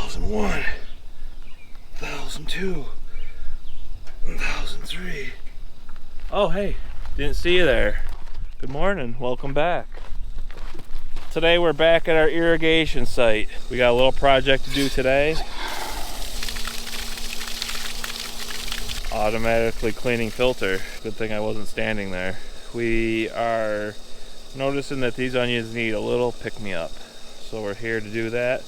1001, 1002, 1003. Oh, hey, didn't see you there. Good morning, welcome back. Today we're back at our irrigation site. We got a little project to do today. Automatically cleaning filter. Good thing I wasn't standing there. We are noticing that these onions need a little pick-me-up. So we're here to do that.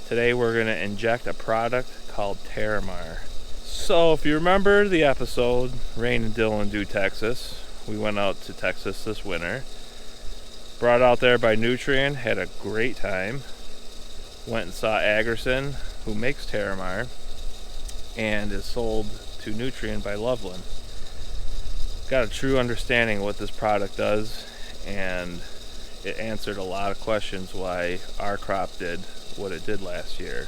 Today we're going to inject a product called TERRAMAR. So if you remember the episode, Rain and Dylan Do Texas, we went out to Texas this winter. Brought out there by Nutrien, had a great time. Went and saw Agerson, who makes TERRAMAR, and is sold to Nutrien by Loveland. Got a true understanding of what this product does, and it answered a lot of questions why our crop did what it did last year.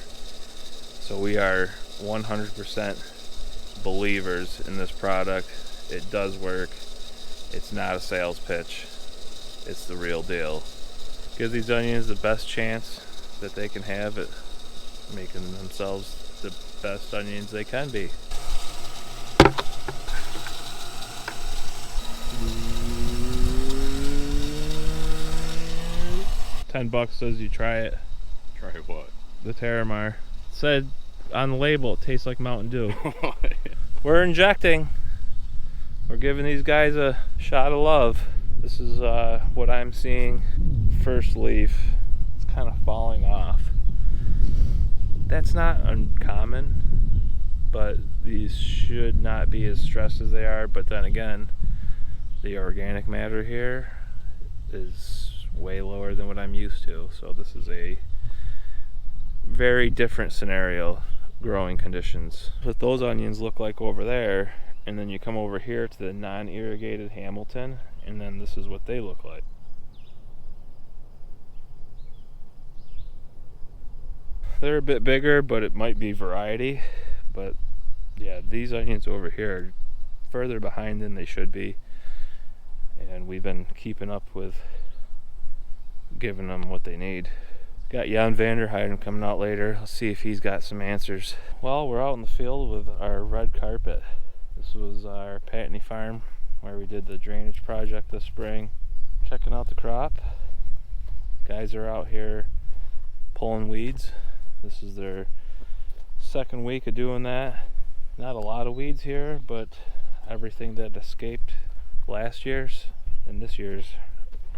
So we are 100% believers in this product. It does work. It's not a sales pitch. It's the real deal. Give these onions the best chance that they can have at making themselves the best onions they can be. $10 says you try it. Try what? The TERRAMAR. It said on the label it tastes like Mountain Dew. We're injecting. We're giving these guys a shot of love. This is what I'm seeing. First leaf, it's kind of falling off. That's not uncommon, but these should not be as stressed as they are. But then again, the organic matter here is way lower than what I'm used to. So this is a very different scenario, growing conditions. What those onions look like over there, and then you come over here to the non-irrigated Hamilton, and then this is what they look like. They're a bit bigger, but it might be variety. But yeah, these onions over here are further behind than they should be, and we've been keeping up with giving them what they need. Got Jan Vanderheiden coming out later. Let's see if he's got some answers. Well, we're out in the field with our red carpet. This was our Patney farm where we did the drainage project this spring. Checking out the crop. Guys are out here pulling weeds. This is their second week of doing that. Not a lot of weeds here, but everything that escaped last year's and this year's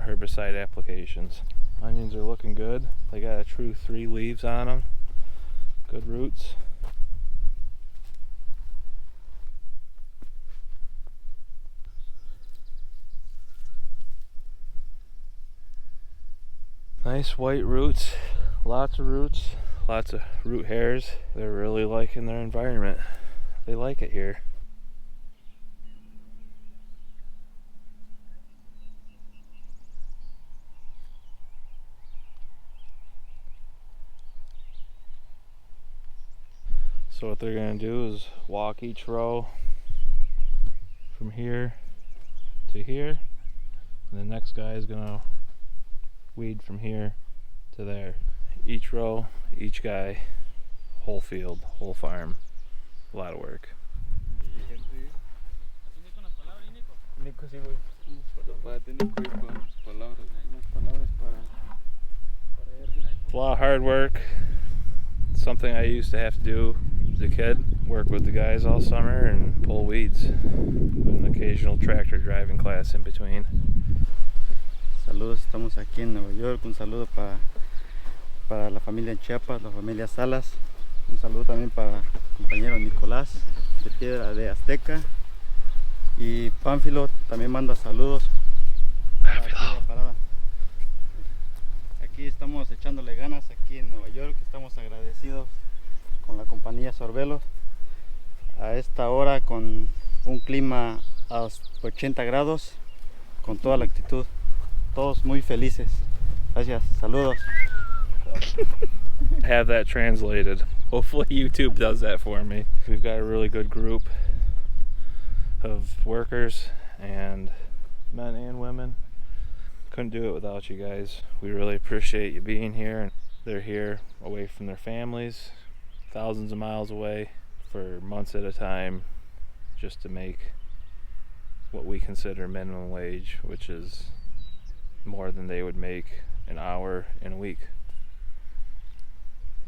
herbicide applications. Onions are looking good. They got a true 3 leaves on them. Good roots. Nice white roots. Lots of roots. Lots of root hairs. They're really liking their environment. They like it here. So what they're going to do is walk each row from here to here, and the next guy is going to weed from here to there. Each row, each guy, whole field, whole farm. A lot of work. It's a lot of hard work. It's something I used to have to do as a kid. Work with the guys all summer and pull weeds. With an occasional tractor driving class in between. Saludos, estamos aquí en Nueva York. Un saludo para la familia en Chiapas, la familia Salas. Un saludo también para el compañero Nicolás de Piedra de Azteca. Y Pánfilo también manda saludos para Piedra Parada. Aquí estamos echándole ganas aquí en Nueva York. Estamos agradecidos con la compañía Sorbelos. A esta hora con un clima a 80 grados, con toda la actitud. Todos muy felices. Gracias. Saludos. Have that translated. Hopefully YouTube does that for me. We've got a really good group of workers, and men and women. Couldn't do it without you guys. We really appreciate you being here. They're here away from their families, thousands of miles away for months at a time, just to make what we consider minimum wage, which is more than they would make an hour in a week.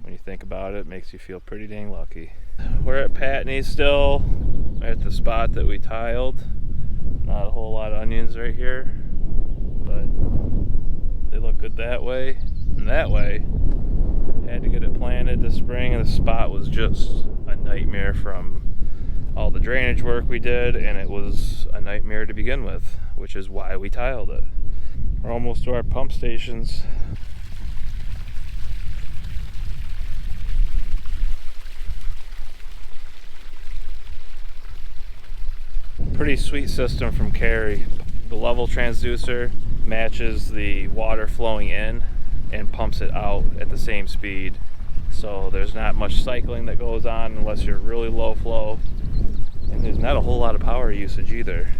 When you think about it, it makes you feel pretty dang lucky. We're at Patney still, at the spot that we tiled. Not a whole lot of onions right here, but they look good that way and that way. Had to get it planted this spring, and the spot was just a nightmare from all the drainage work we did, and it was a nightmare to begin with, which is why we tiled it. We're almost to our pump stations. Pretty sweet system from Carey. The level transducer matches the water flowing in and pumps it out at the same speed. So there's not much cycling that goes on unless you're really low flow. And there's not a whole lot of power usage either,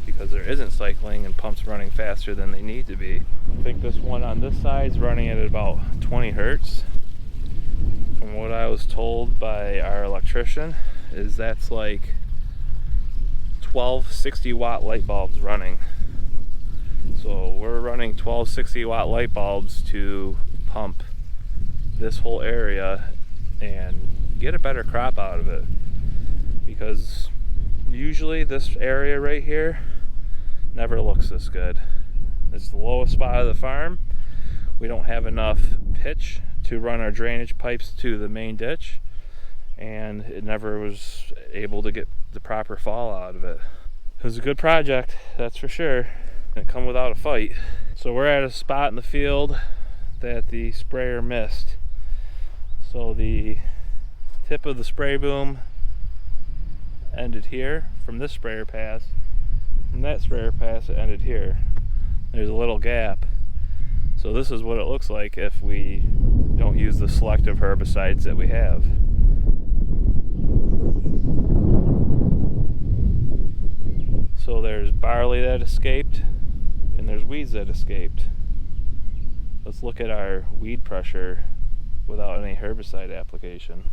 because there isn't cycling and pumps running faster than they need to be. I think this one on this side is running at about 20 hertz. From what I was told by our electrician, is that's like 12 60-watt light bulbs running. So we're running 12 60-watt light bulbs to pump this whole area and get a better crop out of it. Because usually this area right here never looks this good. It's the lowest spot of the farm. We don't have enough pitch to run our drainage pipes to the main ditch, and it never was able to get the proper fall out of it. It was a good project, that's for sure. It come without a fight. So we're at a spot in the field that the sprayer missed. So the tip of the spray boom ended here from this sprayer pass. From that sprayer pass it ended here. There's a little gap. So this is what it looks like if we don't use the selective herbicides that we have. So there's barley that escaped, and there's weeds that escaped. Let's look at our weed pressure without any herbicide application.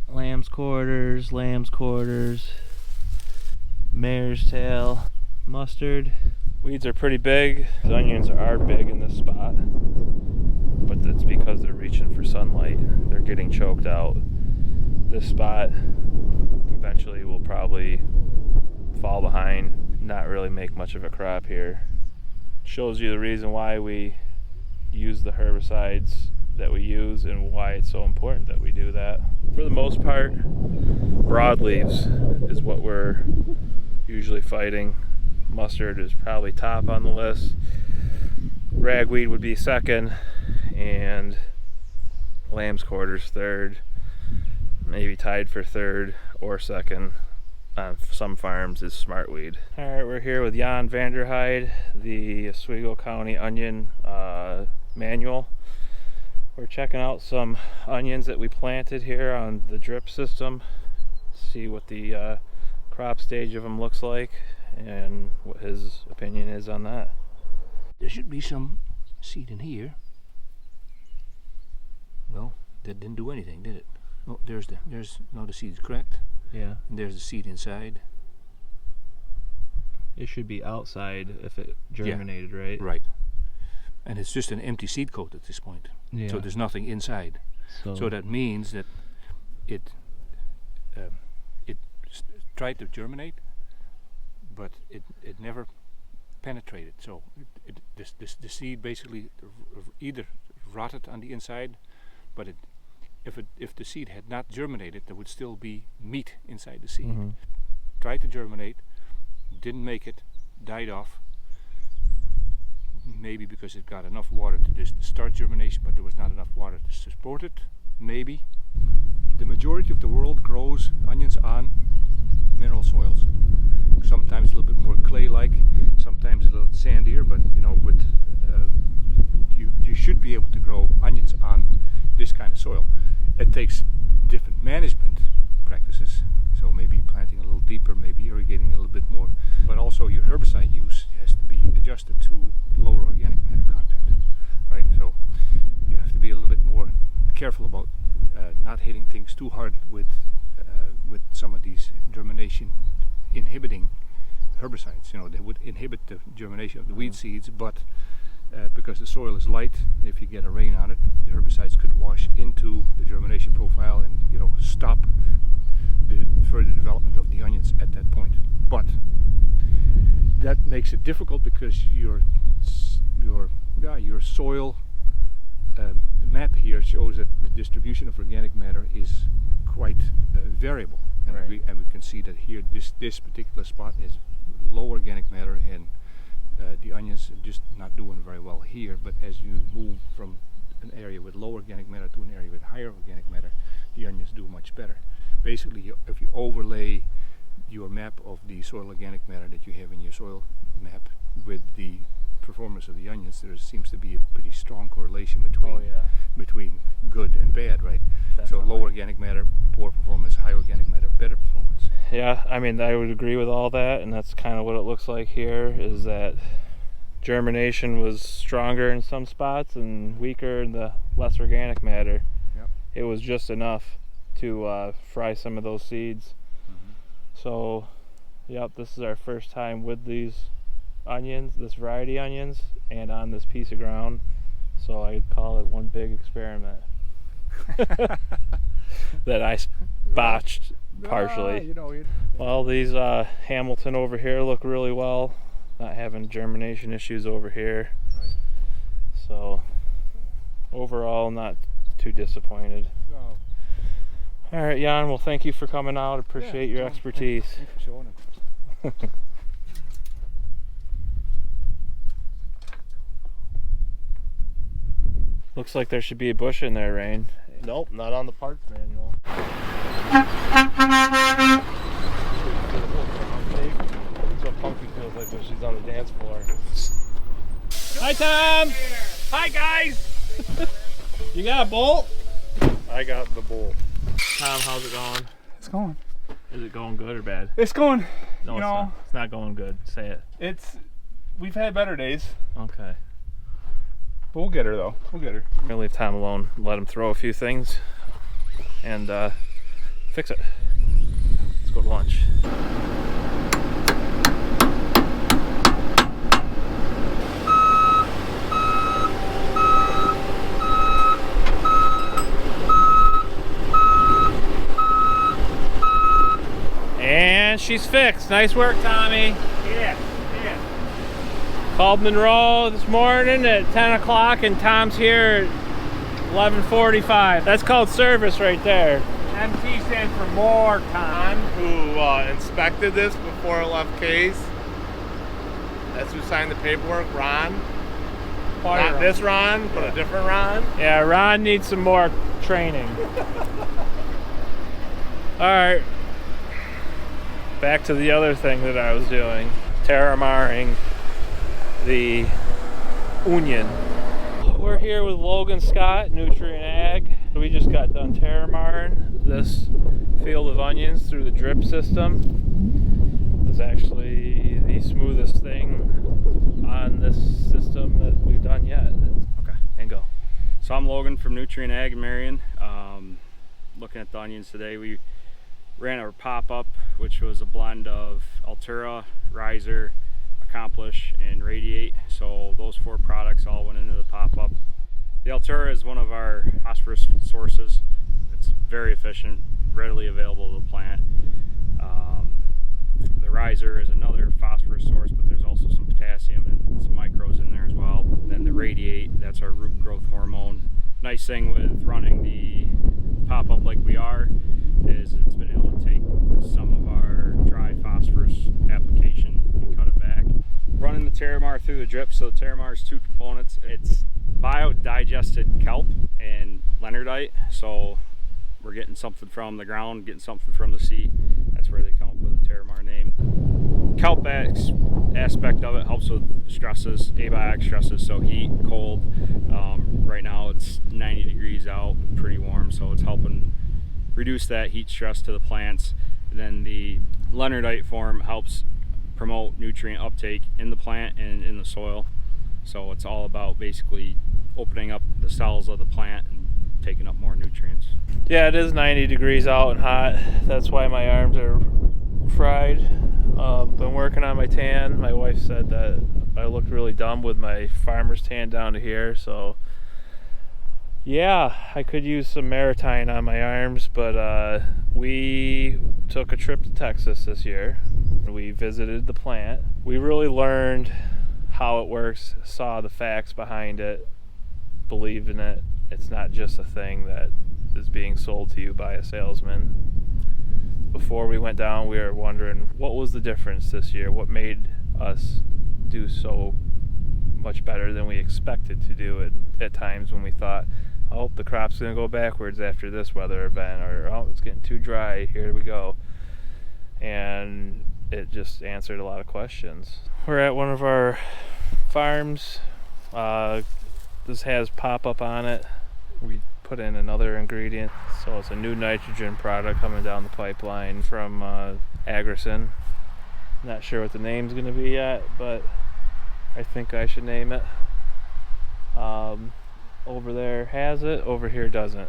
Lamb's quarters, mare's tail, mustard. Weeds are pretty big. The onions are big in this spot, but that's because they're reaching for sunlight. They're getting choked out. This spot eventually will probably fall behind, not really make much of a crop here. Shows you the reason why we use the herbicides that we use and why it's so important that we do that. For the most part, broadleaves is what we're usually fighting. Mustard is probably top on the list. Ragweed would be second, and lamb's quarters third, maybe tied for third or second on some farms is smartweed. Alright, we're here with Jan Vanderheide, the Oswego County onion manual. We're checking out some onions that we planted here on the drip system, see what the crop stage of them looks like and what his opinion is on that. There should be some seed in here. Well, that didn't do anything, did it? Oh, there's now the seed's cracked. Yeah. And there's the seed inside. It should be outside if it germinated, right? Right. And it's just an empty seed coat at this point. Yeah. So there's nothing inside. So that means that it tried to germinate, but it never penetrated. So the seed basically either rotted on the inside, but if the seed had not germinated, there would still be meat inside the seed. Mm-hmm. Tried to germinate, didn't make it, died off. Maybe because it got enough water to just start germination, but there was not enough water to support it. Maybe. The majority of the world grows onions on mineral soils. Sometimes a little bit more clay-like, sometimes a little sandier, but you know, with you should be able to grow onions on this kind of soil. It takes different management practices, so maybe planting a little deeper, maybe irrigating a little bit more, but also your herbicide use has to be adjusted to lower organic matter content, right? So you have to be careful about not hitting things too hard with some of these germination inhibiting herbicides. You know, they would inhibit the germination of the weed seeds, but because the soil is light, if you get a rain on it, the herbicides could wash into the germination profile and, you know, stop the further development of the onions at that point. But that makes it difficult because your soil map here shows that the distribution of organic matter is quite variable, and, right. we can see that here this particular spot is low organic matter, and the onions are just not doing very well here. But as you move from an area with low organic matter to an area with higher organic matter, the onions do much better. Basically, if you overlay your map of the soil organic matter that you have in your soil map with the performance of the onions, there seems to be a pretty strong correlation between between good and bad, right? Definitely. So low organic matter, poor performance; high organic matter, better performance. Yeah, I mean, I would agree with all that, and that's kind of what it looks like here, is that germination was stronger in some spots and weaker in the less organic matter. Yep. It was just enough to fry some of those seeds. So, yep, this is our first time with these onions, this variety onions, and on this piece of ground. So I'd call it one big experiment that I botched partially. You know, Well, these Hamilton over here look really well. Not having germination issues over here. Right. So overall, not too disappointed. No. All right, Jan, well, thank you for coming out. Appreciate your expertise. Thanks for showing it. Looks like there should be a bush in there, Rain. Nope, not on the parts manual. That's what Punky feels like when she's on the dance floor. Hi, Tom! Hi, guys! You got a bolt? I got the bull. Tom, how's it going? It's going. Is it going good or bad? It's going. No, You it's know, not. It's not going good. Say it. We've had better days, Okay. but we'll get her though. We'll get her. I'm gonna leave Tom alone. Let him throw a few things and fix it. Let's go to lunch. And she's fixed. Nice work, Tommy. Yeah. Called Monroe this morning at 10 o'clock and Tom's here at 11:45. That's called service right there. MT stands for more time. Who inspected this before it left case. That's who signed the paperwork, Ron. Not this Ron, but a different Ron. Yeah, Ron needs some more training. Alright. Back to the other thing that I was doing. Terramaring the onion. We're here with Logan Scott, Nutrient Ag. We just got done terramaring this field of onions through the drip system. It's actually the smoothest thing on this system that we've done yet. Okay. And go. So I'm Logan from Nutrient Ag in Marion. Looking at the onions today, we ran our pop-up, which was a blend of Altura, Riser, Accomplish, and Radiate. So those 4 products all went into the pop-up. The Altura is one of our phosphorus sources. It's very efficient, readily available to the plant. The Riser is another phosphorus source, but there's also some potassium and some micros in there as well. And then the Radiate, that's our root growth hormone. Nice thing with running the pop-up like we are is it's been able to take some of our dry phosphorus application and cut it back. Running the TERRAMAR through the drip, so the TERRAMAR is 2 components. It's biodigested kelp and leonardite, so we're getting something from the ground, getting something from the sea. That's where they come up with the TERRAMAR name. Kelp aspect of it helps with stresses, abiotic stresses, so heat, cold. Right now it's 90 degrees out, pretty warm, so it's helping reduce that heat stress to the plants. And then the leonardite form helps promote nutrient uptake in the plant and in the soil. So it's all about basically opening up the cells of the plant and taking up more nutrients. Yeah, it is 90 degrees out and hot. That's why my arms are fried. Been working on my tan. My wife said that I looked really dumb with my farmer's tan down to here, so yeah, I could use some maritime on my arms, but we took a trip to Texas this year. We visited the plant. We really learned how it works, saw the facts behind it, believe in it. It's not just a thing that is being sold to you by a salesman. Before we went down, we were wondering what was the difference this year, what made us do so much better than we expected to do it at times when we thought, oh, the crop's going to go backwards after this weather event, or oh, it's getting too dry, here we go. And it just answered a lot of questions. We're at one of our farms. This has pop-up on it. We put in another ingredient, so it's a new nitrogen product coming down the pipeline from Agrison. Not sure what the name's going to be yet, but I think I should name it. Over there has it, over here doesn't.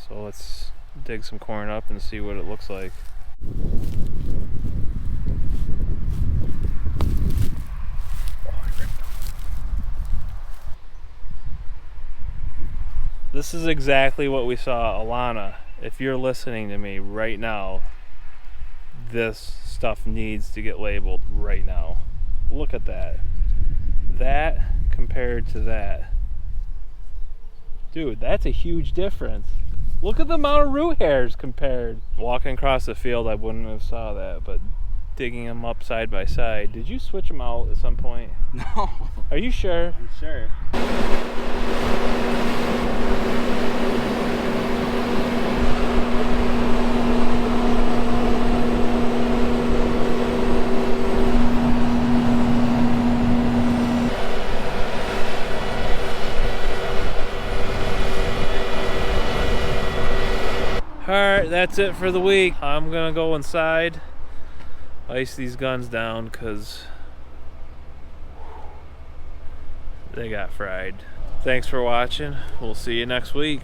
So let's dig some corn up and see what it looks like. This is exactly what we saw. Alana, if you're listening to me right now, this stuff needs to get labeled right now. Look at that. That compared to that. Dude, that's a huge difference. Look at the amount of root hairs compared. Walking across the field, I wouldn't have saw that, but digging them up side by side. Did you switch them out at some point? No. Are you sure? I'm sure. Alright, that's it for the week. I'm gonna go inside, ice these guns down because they got fried. Thanks for watching. We'll see you next week.